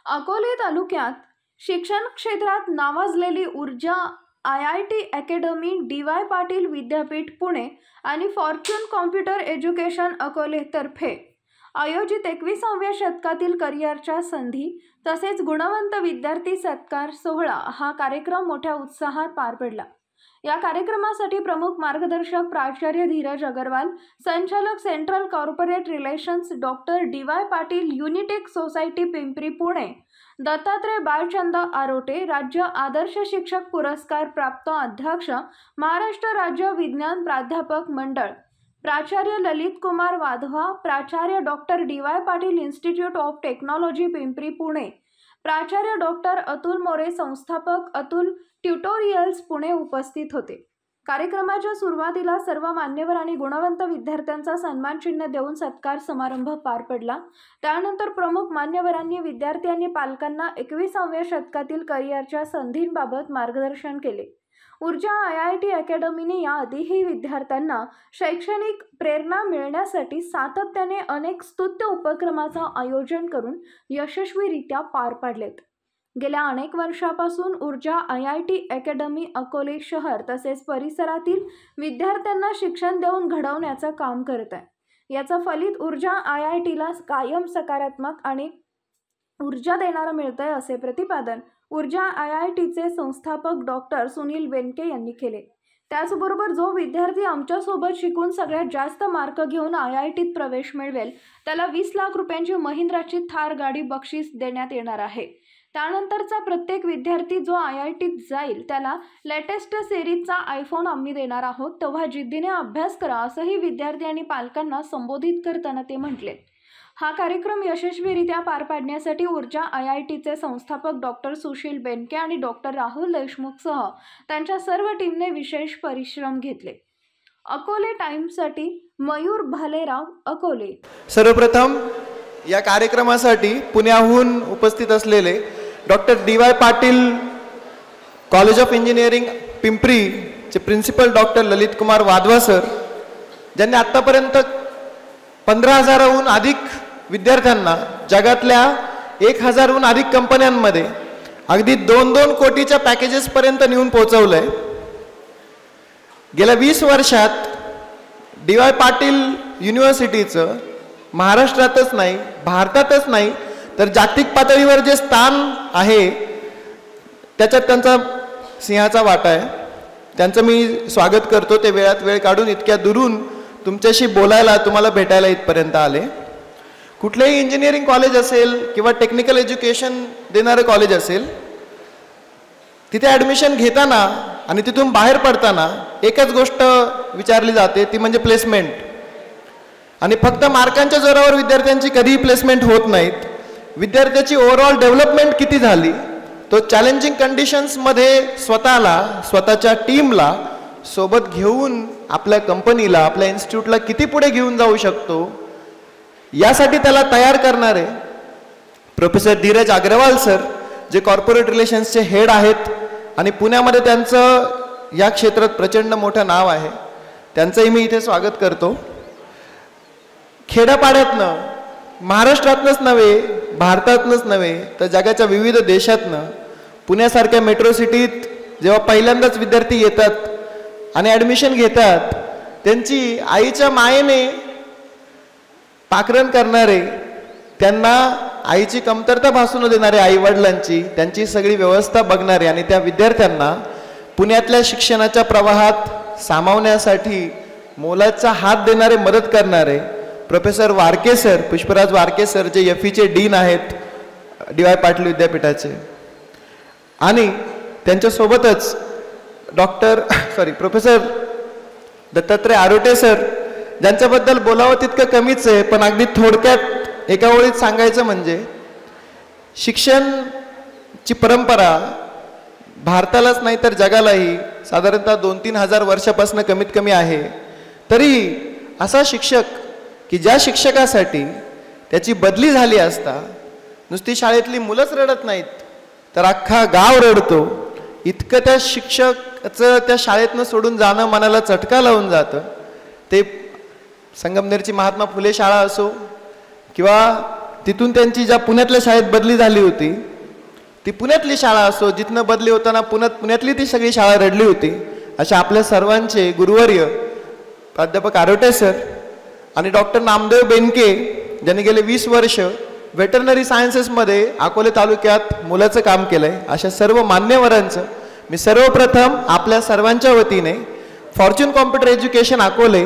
अकोले तालुक्यात शिक्षण क्षेत्रात नावाजलेली ऊर्जा IIT अकॅडमी, DY पाटील विद्यापीठ पुणे आणि फॉर्च्यून कॉम्प्युटर एज्युकेशन अकोले तर्फे आयोजित 21व्या शतकातील करिअरच्या संधी तसेच गुणवंत विद्यार्थी सत्कार सोहळा हा कार्यक्रम मोठ्या उत्साहात पार पडला। या कार्यक्रमासाठी प्रमुख मार्गदर्शक प्राचार्य धीरज अग्रवाल, संचालक central corporate relations doctor DY Patil, Unitech society Pimpri Pune, Dattatray Balchand Arote, राज्य आदर्श शिक्षक पुरस्कार प्राप्त अध्यक्ष, महाराष्ट्र राज्य विज्ञान प्राध्यापक मंडळ, प्राचार्य ललित कुमार वाधवा, प्राचार्य doctor DY Patil institute of technology Pimpri Pune, प्राचार्य डॉक्टर अतुल मोरे, संस्थापक अतुल ट्युटोरियल्स पुणे उपस्थित होते। कार्यक्रमाच्या सुरुवातीला सर्व मान्यवर आणि गुणवंत विद्यार्थ्यांचा सन्मान चिन्ह देऊन सत्कार समारंभ पार पडला। त्यानंतर प्रमुख मान्यवरांनी विद्यार्थी आणि पालकांना 21व्या शतकातील करिअरच्या संधींबाबत मार्गदर्शन केले। ऊर्जा IIT अकॅडमीने याआधीही विद्यार्थ्यांना शैक्षणिक प्रेरणा मिळण्यासाठी सातत्याने अनेक स्तुत्य उपक्रमांचे आयोजन करून यशस्वीरित्या पार पाडलेत। गेल्या अनेक वर्षापासून ऊर्जा IIT अकॅडमी अकोले शहर तसेच परिसरातील विद्यार्थ्यांना शिक्षण देऊन घडवण्याचं काम करत आहे। याचं फलित ऊर्जा IITला कायम सकारात्मक आणि ऊर्जा देणारं मिळतंय असे प्रतिपादन ऊर्जा IITचे संस्थापक डॉक्टर सुनील बेनके यांनी केले। त्याचबरोबर जो विद्यार्थी आमच्यासोबत शिकून सगळ्यात जास्त मार्क घेऊन IITत प्रवेश मिळवेल त्याला 20 लाख रुपयांची महिंद्राची थार गाडी बक्षीस देण्यात येणार आहे। त्यानंतरचा प्रत्येक विद्यार्थी जो IITत जाईल त्याला लेटेस्ट सिरीजचा आयफोन आम्ही देणार आहोत, तेव्हा जिद्दीने अभ्यास करा असंही विद्यार्थी आणि पालकांना संबोधित करताना ते म्हटले। हा कार्यक्रम यशस्वीरित्या पार पाडण्यासाठी ऊर्जा IITचे संस्थापक डॉक्टर सुशील बेनके आणि डॉक्टर राहुल देशमुखसह त्यांच्या सर्व टीमने विशेष परिश्रम घेतले। अकोले टाइम्ससाठी मयूर भालेराव, अकोले। सर्वप्रथम या कार्यक्रमासाठी पुण्याहून उपस्थित असलेले doctor DY Patil college of engineering Pimpri चे principal doctor Lalit Kumar Wadhwa sir, ज्यांनी आतापर्यंत 15,000हून अधिक विद्यार्थ्यांना जगातल्या 1,000हून अधिक कंपन्यांमध्ये अगदी 2-2 कोटीच्या पॅकेजेस पर्यंत नेऊन पोहोचवलंय। गेल्या 20 वर्षात DY पाटील युनिव्हर्सिटीचं महाराष्ट्रातच नाही, भारतातच नाही तर जागतिक पातळीवर जे स्थान आहे त्याच्यात त्यांचा सिंहाचा वाटा आहे। त्यांचं मी स्वागत करतो। ते वेळात वेळ काढून इतक्या दुरून तुमच्याशी बोलायला, तुम्हाला भेटायला इथपर्यंत आले। कुठलेही इंजिनिअरिंग कॉलेज असेल किंवा टेक्निकल एज्युकेशन देणारं कॉलेज असेल, तिथे ॲडमिशन घेताना आणि तिथून बाहेर पडताना एकच गोष्ट विचारली जाते, ती म्हणजे प्लेसमेंट। आणि फक्त मार्कांच्या जोरावर विद्यार्थ्यांची कधीही प्लेसमेंट होत नाहीत। विद्यार्थ्याची ओव्हरऑल डेव्हलपमेंट किती झाली, तो चॅलेंजिंग कंडिशन्समध्ये स्वतःला, स्वतःच्या टीमला सोबत घेऊन आपल्या कंपनीला, आपल्या इन्स्टिट्यूटला किती पुढे घेऊन जाऊ शकतो, यासाठी त्याला तयार करणारे प्रोफेसर धीरज अग्रवाल सर, जे कॉर्पोरेट रिलेशन्सचे हेड आहेत आणि पुण्यामध्ये त्यांचं या क्षेत्रात प्रचंड मोठं नाव आहे, त्यांचंही मी इथे स्वागत करतो। खेड्यापाड्यातनं, महाराष्ट्रातनंच नव्हे, भारतातनंच नव्हे तर जगाच्या विविध देशातनं पुण्यासारख्या मेट्रो सिटीत जेव्हा पहिल्यांदाच विद्यार्थी येतात आणि ॲडमिशन घेतात, त्यांची आईच्या मायेने पाकरण करणारे, त्यांना आईची कमतरता भासू न देणारे आईवडिलांची, त्यांची सगळी व्यवस्था बघणारे आणि त्या विद्यार्थ्यांना पुण्यातल्या शिक्षणाच्या प्रवाहात सामावण्यासाठी मोलाचा हात देणारे, मदत करणारे professor Warke sir, Pushpraj Warke sir, जे FEचे डीन आहेत DY पाटील विद्यापीठाचे, आणि त्यांच्यासोबतच प्रोफेसर दत्तात्रय आरोटे सर, ज्यांच्याबद्दल बोलावं तितकं कमीच आहे, पण अगदी थोडक्यात एका ओळीत सांगायचं म्हणजे शिक्षणाची परंपरा भारतालाच नाही तर जगालाही साधारणतः 2-3 हजार वर्षापासून कमीत कमी आहे। तरी असा शिक्षक की ज्या शिक्षकासाठी त्याची बदली झाली असता नुसती शाळेतली मुलंच रडत नाहीत तर अख्खा गाव रडतो, इतकं त्या शिक्षकाचं त्या शाळेतनं सोडून जाणं मनाला चटका लावून जातं। ते संगमनेरची महात्मा फुले शाळा असो किंवा तिथून त्यांची ज्या पुण्यातल्या शाळेत बदली झाली होती, ती पुण्यातली शाळा असो, जिथनं बदली होताना पुण्यातली ती सगळी शाळा रडली होती, अशा आपल्या सर्वांचे गुरुवर्य प्राध्यापक आरोटे सर आणि डॉक्टर नामदेव बेनके, ज्यांनी गेले 20 वर्ष वेटरनरी सायन्सेसमध्ये अकोले तालुक्यात मुलाचं काम केलंय, अशा सर्व मान्यवरांचं मी सर्वप्रथम आपल्या सर्वांच्या वतीने फॉर्च्यून कॉम्प्युटर एज्युकेशन अकोले,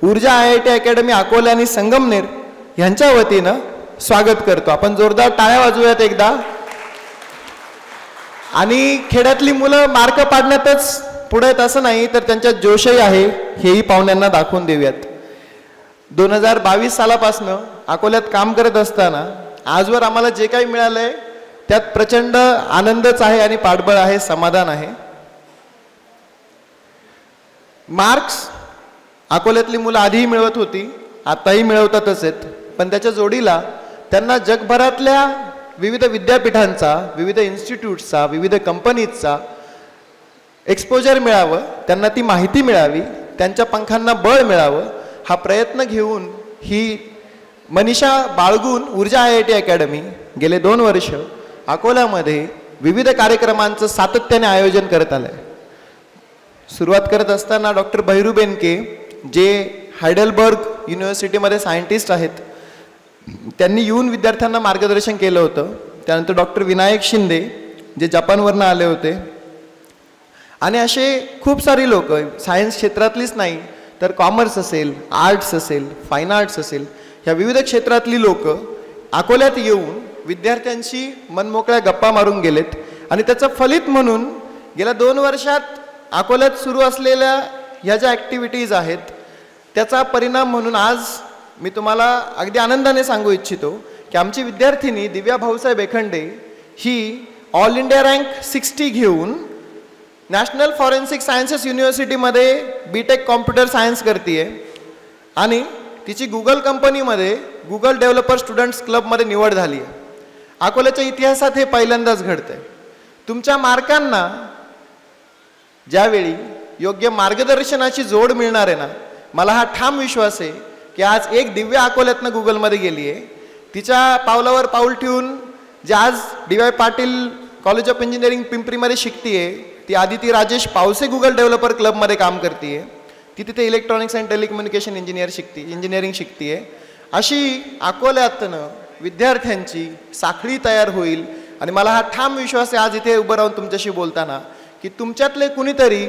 ऊर्जा IIT अकॅडमी अकोले आणि संगमनेर यांच्या वतीनं स्वागत करतो. आपण जोरदार टाळ्या वाजवूयात एकदा. आणि खेड्यातली मुलं मार्क पाडण्यातच पुढे आहेत असं नाही, तर त्यांच्यात जोशही आहे हेही पाहुण्यांना दाखवून देऊयात. 2022 सालापासनं अकोल्यात काम करत असताना आजवर आम्हाला जे काही मिळालंय त्यात प्रचंड आनंदच आहे आणि पाठबळ आहे, समाधान आहे. मार्क्स अकोल्यातली मुलं आधीही मिळवत होती, आताही मिळवतातच आहेत, पण त्याच्या जोडीला त्यांना जगभरातल्या विविध विद्यापीठांचा, विविध इन्स्टिट्यूट्सचा, विविध कंपनीजचा एक्सपोजर मिळावं, त्यांना ती माहिती मिळावी, त्यांच्या पंखांना बळ मिळावं, हा प्रयत्न घेऊन ही मनीषा बाळगून ऊर्जा IIT अकॅडमी गेले 2 वर्ष अकोल्यामध्ये विविध कार्यक्रमांचं सातत्याने आयोजन करत आलंय. सुरुवात करत असताना डॉक्टर भैरू बेनके, जे हायडेलबर्ग युनिव्हर्सिटीमध्ये सायंटिस्ट आहेत, त्यांनी येऊन विद्यार्थ्यांना मार्गदर्शन केलं होतं. त्यानंतर डॉक्टर विनायक शिंदे, जे जपानवरनं आले होते, आणि असे खूप सारी लोक, सायन्स क्षेत्रातलीच नाही तर कॉमर्स असेल, आर्ट्स असेल, फाईन आर्ट्स असेल, ह्या विविध क्षेत्रातली लोक अकोल्यात येऊन विद्यार्थ्यांशी मनमोकळ्या गप्पा मारून गेलेत. आणि त्याचं फलित म्हणून गेल्या 2 वर्षात अकोल्यात सुरू असलेल्या ह्या ज्या ॲक्टिव्हिटीज आहेत त्याचा परिणाम म्हणून आज मी तुम्हाला अगदी आनंदाने सांगू इच्छितो की आमची विद्यार्थिनी दिव्या भाऊसाहेब एखंडे ही ऑल इंडिया रँक 60 घेऊन नॅशनल फॉरेन्सिक सायन्सेस युनिव्हर्सिटीमध्ये BTech कॉम्प्युटर सायन्स करते आणि तिची गुगल कंपनीमध्ये गुगल डेव्हलपर स्टुडंट्स क्लबमध्ये निवड झाली आहे. अकोल्याच्या इतिहासात हे पहिल्यांदाच घडतंय. तुमच्या मार्कांना ज्यावेळी योग्य मार्गदर्शनाची जोड मिळणार आहे ना, मला हा ठाम विश्वास आहे की आज एक दिव्या अकोल्यातनं गुगलमध्ये गेली आहे. तिच्या पावलावर पाऊल ठेवून जे आज DY Patil college of engineering पिंपरीमध्ये शिकतीये, ती आदिती राजेश पावसे गुगल डेव्हलपर क्लबमध्ये काम करते. ती तिथे इलेक्ट्रॉनिक्स अँड टेलिकम्युनिकेशन इंजिनिअरिंग शिकतीये. अशी अकोल्यातनं विद्यार्थ्यांची साखळी तयार होईल आणि मला हा ठाम विश्वास आहे आज इथे उभं राहून तुमच्याशी बोलताना की तुमच्यातले कुणीतरी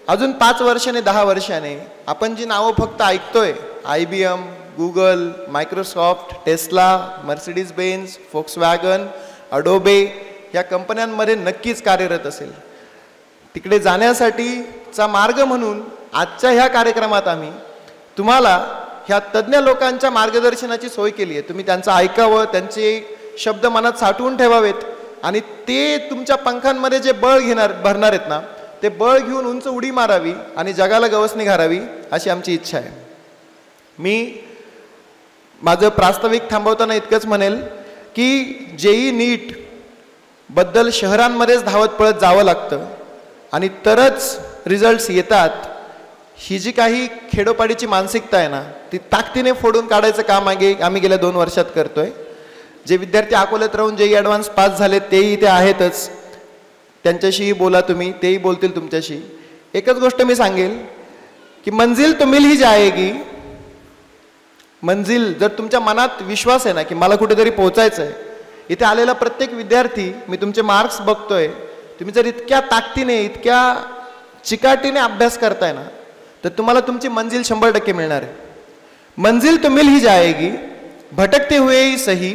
अजून 5 वर्षाने 10 वर्षाने आपण जी नावं फक्त ऐकतोय, IBM, Google, Microsoft, Tesla, Mercedes Benz, Volkswagen, Adobe या कंपन्यांमध्ये नक्कीच कार्यरत असेल. तिकडे जाण्यासाठीचा मार्ग म्हणून आजच्या ह्या कार्यक्रमात आम्ही तुम्हाला ह्या तज्ज्ञ लोकांच्या मार्गदर्शनाची सोय केली आहे. तुम्ही त्यांचं ऐकावं, त्यांचे शब्द मनात साठवून ठेवावेत आणि ते तुमच्या पंखांमध्ये जे बळ भरणार आहेत ना, ते बळ घेऊन उंच उडी मारावी आणि जगाला गवसणी घालावी अशी आमची इच्छा आहे. मी माझं प्रास्ताविक थांबवताना इतकंच म्हणेल की JEE नीट बद्दल शहरांमध्येच धावत पळत जावं लागतं आणि तरच रिझल्ट्स येतात. ही जी काही खेडोपाडीची मानसिकता आहे ना, ती ताकदीने फोडून काढायचं काम आम्ही गेल्या 2 वर्षात करतोय. जे विद्यार्थी अकोल्यात राहून JEE ॲडव्हान्स पास झाले तेही इथे आहेतच, त्यांच्याशीही बोला तुम्ही, तेही बोलतील तुमच्याशी. एकच गोष्ट मी सांगेल की मंजिल तो मिल ही जाएगी. मंजिल, जर तुमच्या मनात विश्वास आहे ना की मला कुठेतरी पोहोचायचं आहे, इथे आलेला प्रत्येक विद्यार्थी, मी तुमचे मार्क्स बघतोय, तुम्ही जर इतक्या ताकदीने, इतक्या चिकाटीने अभ्यास करताय ना, तर तुम्हाला तुमची मंजिल 100% मिळणार आहे. मंजिल तो मिल ही जाएगी, भटकते हुए ही सही.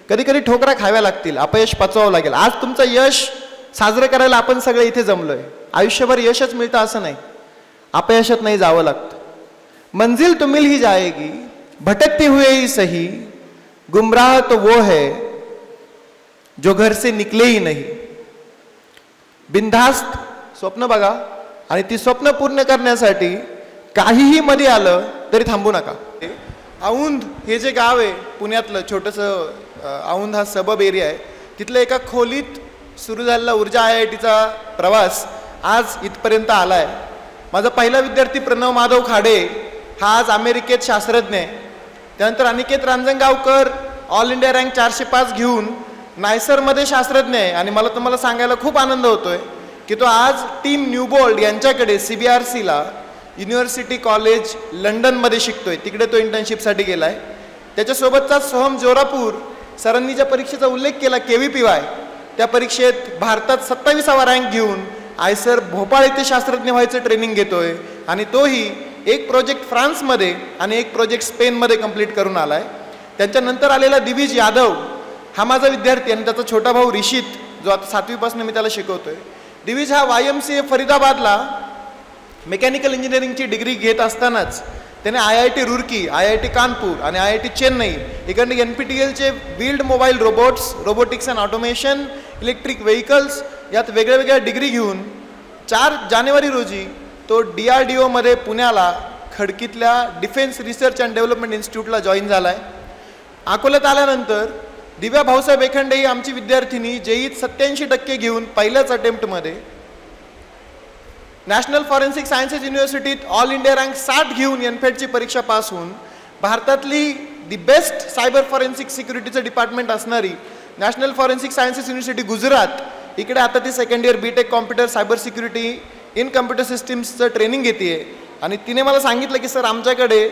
कधी कधी ठोकरा खाव्या लागतील, अपयश पचवावं लागेल. आज तुमचं यश साजरं करायला आपण सगळे इथे जमलोय. आयुष्यभर यशच मिळतं असं नाही, अपयशात नाही जावं लागतं. मंजिल तो मिल ही जाएगी, भटकते हुए ही सही, गुमराह तो वो है जो घर से निकले ही नहीं. बिनधास्त स्वप्न बघा आणि ती स्वप्न पूर्ण करण्यासाठी काहीही मध्ये आलं तरी थांबू नका. औंध हे जे गाव आहे पुण्यातलं छोटंसं, औंध हा सबब एरिया आहे, तिथलं एका खोलीत सुरू झालेला ऊर्जा IITचा प्रवास आज इथपर्यंत आला आहे. माझा पहिला विद्यार्थी प्रणव माधव खाडे हा आज अमेरिकेत शास्त्रज्ञ आहे. त्यानंतर अनिकेत रांजणगावकर ऑल इंडिया रँक 405 घेऊन नायसरमध्ये शास्त्रज्ञ आहे आणि मला तुम्हाला सांगायला खूप आनंद होतोय की तो आज टीम न्यूबोल्ड यांच्याकडे CBRCला युनिव्हर्सिटी कॉलेज लंडनमध्ये शिकतोय. तिकडे तो इंटर्नशिपसाठी गेला आहे. त्याच्यासोबतचा सोहम जोरापूर सरांनी ज्या परीक्षेचा उल्लेख केला KVPY, त्या परीक्षेत भारतात 27वा रँक घेऊन आयसर भोपाळ येथे शास्त्रज्ञ व्हायचं ट्रेनिंग घेतोय आणि तोही एक प्रोजेक्ट फ्रान्समध्ये आणि एक प्रोजेक्ट स्पेनमध्ये कंप्लीट करून आलाय. त्याच्यानंतर आलेला दिविज यादव हा माझा विद्यार्थी आणि त्याचा छोटा भाऊ ऋषित, जो आता 7वीपासून मी त्याला शिकवतोय. दिविज हा YMCA फरीदाबादला मेकॅनिकल इंजिनिअरिंगची डिग्री घेत असतानाच त्याने IIT रुर्की, IIT कानपूर आणि IIT चेन्नई इकडे NPTELचे build mobile robots, robotics and automation, electric vehicles यात वेगळ्या वेगळ्या डिग्री घेऊन 4 जानेवारी रोजी तो DRDOमध्ये पुण्याला खडकीतल्या डिफेन्स रिसर्च अँड डेव्हलपमेंट इन्स्टिट्यूटला जॉईन झाला आहे. अकोल्यात आल्यानंतर दिव्या भाऊसाहेब एखंडे ही आमची विद्यार्थिनी JEEत 87% घेऊन पहिल्याच अटेम्प्टमध्ये नॅशनल फॉरेन्सिक सायन्सेस युनिव्हर्सिटीत ऑल इंडिया रँक 60 घेऊन NFETची परीक्षा पास होऊन भारतातली दी बेस्ट सायबर फॉरेन्सिक सिक्युरिटीचं डिपार्टमेंट असणारी national forensic sciences university Gujarat इकडे आता ती second year BTech computer cyber security in computer सिस्टीम्सचं ट्रेनिंग घेते आहे. आणि तिने मला सांगितलं की सर आमच्याकडे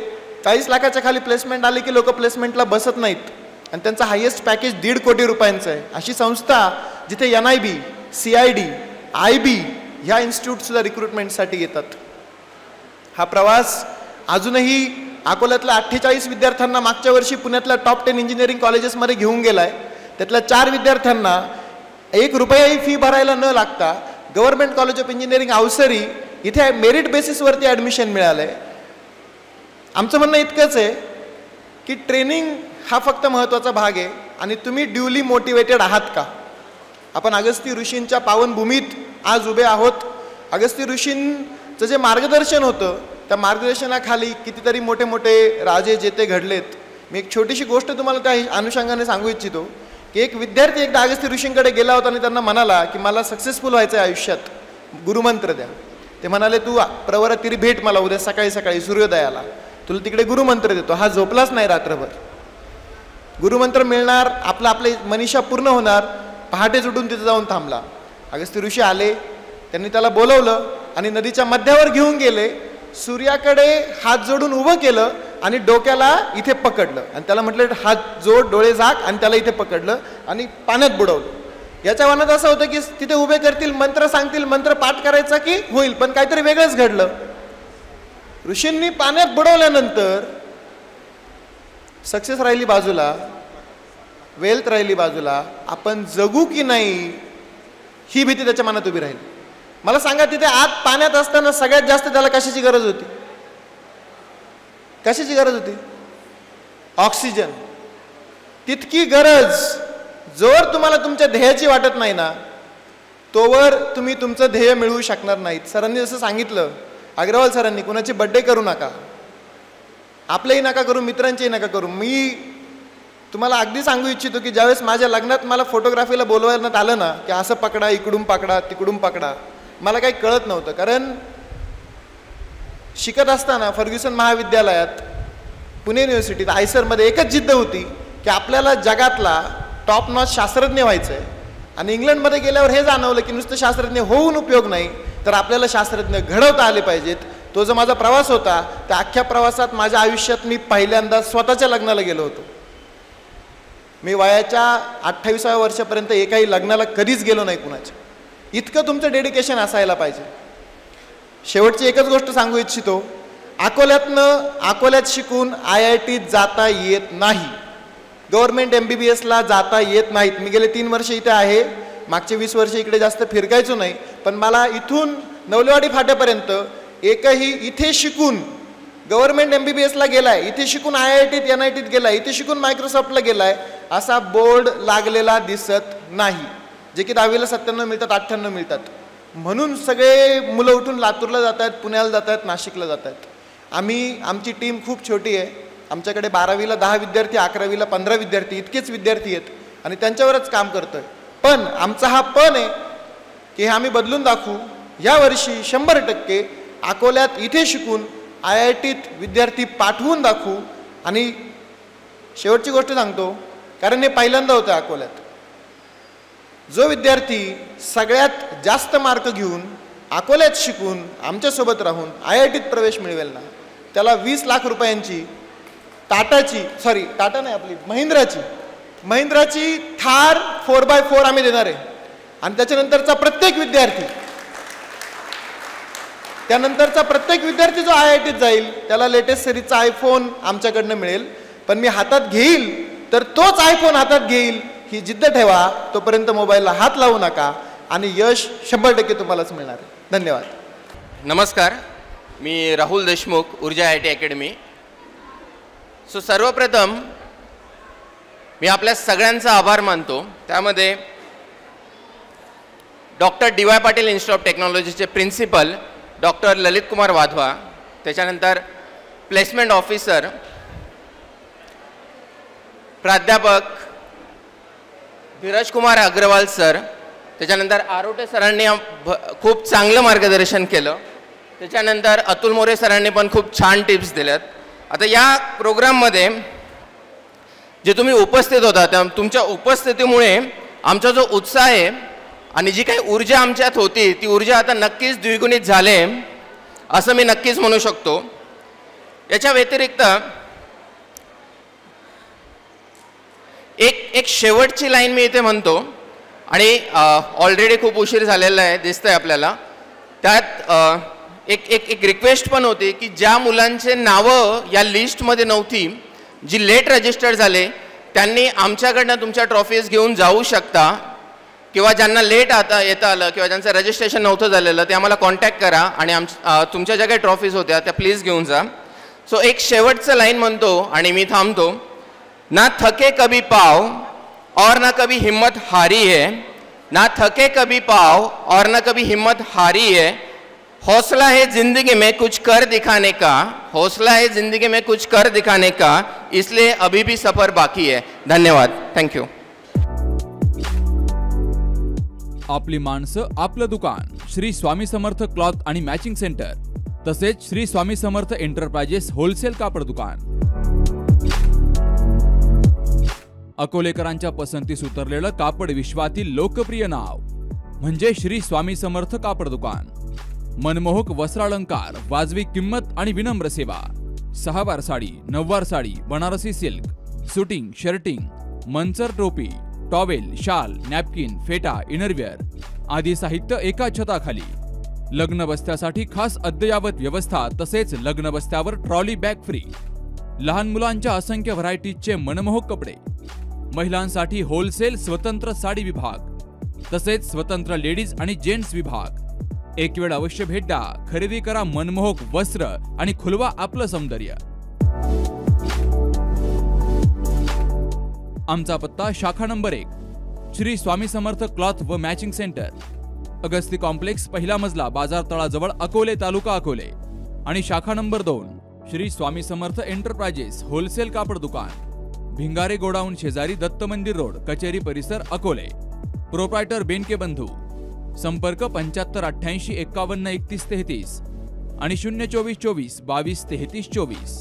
40 लाखाच्या खाली प्लेसमेंट आली की लोक प्लेसमेंटला बसत नाहीत आणि त्यांचं हायेस्ट पॅकेज 1.5 कोटी रुपयांचं आहे. अशी संस्था जिथे NIB, CID, IB ह्या इन्स्टिट्यूटसुद्धा रिक्रुटमेंटसाठी येतात. हा प्रवास अजूनही अकोल्यातल्या 48 विद्यार्थ्यांना मागच्या वर्षी पुण्यातल्या टॉप 10 इंजिनिअरिंग कॉलेजेसमध्ये घेऊन गेला आहे. त्यातल्या 4 विद्यार्थ्यांना 1 रुपयाही फी भरायला न लागता government college of engineering Avsari इथे मेरिट बेसिसवरती ॲडमिशन मिळालं आहे. आमचं म्हणणं इतकंच आहे की ट्रेनिंग हा फक्त महत्त्वाचा भाग आहे आणि तुम्ही ड्युली मोटिवेटेड आहात का? आपण अगस्ती ऋषींच्या पावनभूमीत आज उभे आहोत. अगस्ती ऋषींचं जे मार्गदर्शन होतं त्या मार्गदर्शनाखाली कितीतरी मोठे मोठे राजे जेते घडलेत. मी एक छोटीशी गोष्ट तुम्हाला त्या अनुषंगाने सांगू इच्छितो की एक विद्यार्थी एकदा अगस्ती ऋषींकडे गेला होता आणि त्यांना म्हणाला की मला सक्सेसफुल व्हायचं आहे आयुष्यात, गुरुमंत्र द्या. ते म्हणाले तू प्रवरात्रि भेट मला उद्या सकाळी सकाळी सूर्योदयाला, तुला तिकडे गुरुमंत्र देतो. हा झोपलाच नाही रात्रभर. गुरुमंत्र मिळणार, आपले मनीषा पूर्ण होणार. पहाटेच उठून तिथे जाऊन थांबला. अगस्ती ऋषी आले, त्यांनी त्याला बोलवलं आणि नदीच्या मध्यावर घेऊन गेले. सूर्याकडे हात जोडून उभं केलं आणि डोक्याला इथे पकडलं आणि त्याला म्हटलं हात जोड, डोळे झाक आणि त्याला इथे पकडलं आणि पाण्यात बुडवलं. याच्या वर्णनात असं होतं की तिथे उभे करतील, मंत्र सांगतील, मंत्र पाठ करायचा की होईल, पण काहीतरी वेगळंच घडलं. ऋषींनी पाण्यात बुडवल्यानंतर सक्सेस राहिली बाजूला, वेल्थ राहिली बाजूला, आपण जगू की नाही ही भीती त्याच्या मनात उभी राहिली. मला सांगा तिथे आत पाण्यात असताना सगळ्यात जास्त त्याला कशाची गरज होती? कशाची गरज होती? ऑक्सिजन. तितकी गरज जोवर तुम्हाला तुमच्या ध्येयाची वाटत नाही ना तोवर तुम्ही तुमचं ध्येय मिळवू शकणार नाहीत. सरांनी जसं सांगितलं, अग्रवाल सरांनी, कुणाची बर्थडे करू नका, आपलेही नका करू, मित्रांचेही नका करू. मी तुम्हाला अगदी सांगू इच्छितो की ज्यावेळेस माझ्या लग्नात मला फोटोग्राफीला बोलवण्यात आलं ना की असं पकडा, इकडून पकडा, तिकडून पकडा, मला काही कळत नव्हतं. कारण शिकत असताना फर्ग्युसन महाविद्यालयात, पुणे युनिव्हर्सिटीत, आयसरमध्ये एकच जिद्द होती की आपल्याला जगातला टॉप नॉच शास्त्रज्ञ व्हायचं आहे. आणि इंग्लंडमध्ये गेल्यावर हे जाणवलं की नुसतं शास्त्रज्ञ होऊन उपयोग नाही, तर आपल्याला शास्त्रज्ञ घडवता आले पाहिजेत. तो जो माझा प्रवास होता त्या अख्ख्या प्रवासात माझ्या आयुष्यात मी पहिल्यांदा स्वतःच्या लग्नाला गेलो होतो. मी वयाच्या 28व्या वर्षापर्यंत एकाही लग्नाला कधीच गेलो नाही कुणाच्या. इतकं तुमचं डेडिकेशन असायला पाहिजे. शेवटची एकच गोष्ट सांगू इच्छितो, अकोल्यात शिकून IITत जाता येत नाही, गव्हर्नमेंट MBBSला जाता येत नाहीत. मी गेले 3 वर्ष इथे आहे, मागचे 20 वर्ष इकडे जास्त फिरकायचो नाही, पण मला इथून नवलेवाडी फाट्यापर्यंत एकही इथे शिकून गव्हर्नमेंट MBBSला गेलाय, इथे शिकून IITत NITत गेलाय, इथे शिकून मायक्रोसॉफ्टला गेलाय असा बोर्ड लागलेला दिसत नाही. जे की 10वीला 97 मिळतात, 98 मिळतात. म्हणून सगळे मुलं उठून लातूरला जात आहेत, पुण्याला जात आहेत, नाशिकला जात आहेत. आमची टीम खूप छोटी आहे. आमच्याकडे 12वीला 10 विद्यार्थी, 11वीला 15 विद्यार्थी, इतकेच विद्यार्थी आहेत आणि त्यांच्यावरच काम करतोय. पण आमचा हा पण आहे की हे आम्ही बदलून दाखवू. यावर्षी 100% अकोल्यात इथे शिकून IITत विद्यार्थी पाठवून दाखवू. आणि शेवटची गोष्ट सांगतो, कारण हे पहिल्यांदा होतं अकोल्यात. जो विद्यार्थी सगळ्यात जास्त मार्क घेऊन अकोल्यात शिकून आमच्यासोबत राहून IITत प्रवेश मिळवेल ना, त्याला 20 लाख रुपयांची टाटा नाही आपली महिंद्राची थार 4x4 आम्ही देणार आहे. आणि त्यानंतरचा प्रत्येक विद्यार्थी जो IITत जाईल त्याला लेटेस्ट सिरीजचा आयफोन आमच्याकडनं मिळेल. पण मी हातात घेईल तर तोच आयफोन हातात घेईल ही जिद्द ठेवा. तोपर्यंत मोबाईलला हात लावू नका आणि यश 100% तुम्हालाच मिळणार आहे. धन्यवाद. नमस्कार, मी राहुल देशमुख, ऊर्जा IIT अकॅडमी. सर्वप्रथम मी आपल्या सगळ्यांचा आभार मानतो. त्यामध्ये doctor DY Patil institute of टेक्नॉलॉजीचे प्रिन्सिपल डॉक्टर ललित कुमार वाधवा, त्याच्यानंतर प्लेसमेंट ऑफिसर प्राध्यापक धीरज कुमार अग्रवाल सर, त्याच्यानंतर आरोटे सरांनी खूप चांगलं मार्गदर्शन केलं. त्याच्यानंतर अतुल मोरे सरांनी पण खूप छान टिप्स दिल्यात. आता या प्रोग्राममध्ये जे तुम्ही उपस्थित होता त्या तुमच्या उपस्थितीमुळे आमचा जो उत्साह आहे आणि जी काही ऊर्जा आमच्यात होती ती ऊर्जा आता नक्कीच द्विगुणित झाले असं मी नक्कीच म्हणू शकतो. याच्या व्यतिरिक्त एक शेवटची लाईन मी इथे म्हणतो आणि ऑलरेडी खूप उशीर झालेला आहे दिसतंय आपल्याला. त्यात एक रिक्वेस्ट पण होती की ज्या मुलांचे नावं या लिस्टमध्ये नव्हती, जी लेट रजिस्टर झाले, त्यांनी आमच्याकडनं तुमच्या ट्रॉफीज घेऊन जाऊ शकता. किंवा ज्यांना लेट येता आलं किंवा ज्यांचं रजिस्ट्रेशन नव्हतं झालेलं ते आम्हाला कॉन्टॅक्ट करा आणि तुमच्या ज्या काही ट्रॉफीज होत्या त्या प्लीज घेऊन जा. एक शेवटचं लाईन म्हणतो आणि मी थांबतो. ना थके कभी पाव और ना कभी हिम्मत हारी है, ना थके कभी पाव और ना कभी हिम्मत हारी है. हौसला है जिंदगी में कुछ कर दिखाने का, हौसला है जिंदगी में कुछ कर दिखाने का, इसलिए अभी भी सफर बाकी है. धन्यवाद. थँक्यू. आपली माणसं आपलं दुकान श्री स्वामी समर्थ क्लॉथ आणि मॅचिंग सेंटर, तसेच श्री स्वामी समर्थ एंटरप्राइजेस होलसेल कापड दुकान. अकोलेकरांच्या पसंतीस उतरलेलं कापड विश्वातील लोकप्रिय नाव म्हणजे श्री स्वामी समर्थ कापड दुकान. मनमोहक वस्त्रालंकार, वाजवी किंमत आणि विनम्र सेवा. 6 वार साडी, 9 वार sari, Banarasi silk, suiting, shirting, Manchar टोपी, टॉवेल, शाल, नॅपकिन, फेटा, इनरवेअर आदी साहित्य एका छताखाली. लग्न बस्त्यासाठी खास अद्ययावत व्यवस्था, तसेच लग्न बस्त्यावर ट्रॉली बॅग फ्री. लहान मुलांच्या असंख्य व्हरायटीजचे मनमोहक कपडे. महिलांसाठी होलसेल स्वतंत्र साडी विभाग, तसेच स्वतंत्र लेडीज आणि जेंट्स विभाग. एक वेळ अवश्य भेट द्या. खरेदी करा मनमोहक वस्त्र आणि खुलवा आपलं सौंदर्य. आमचा पत्ता शाखा नंबर 1 श्री स्वामी समर्थ क्लॉथ व मॅचिंग सेंटर, अगस्ती कॉम्प्लेक्स, पहिला मजला, बाजार तळाजवळ, अकोले, तालुका अकोले. आणि शाखा number 2 Shri Swami Samarth enterprises wholesale कापड दुकान, भिंगारे गोडाऊन शेजारी, दत्त मंदिर रोड, कचेरी परिसर, अकोले. प्रोप्रायटर बेनके बंधू. संपर्क 75 88 51 31 33 आणि 024 24 22 33 24.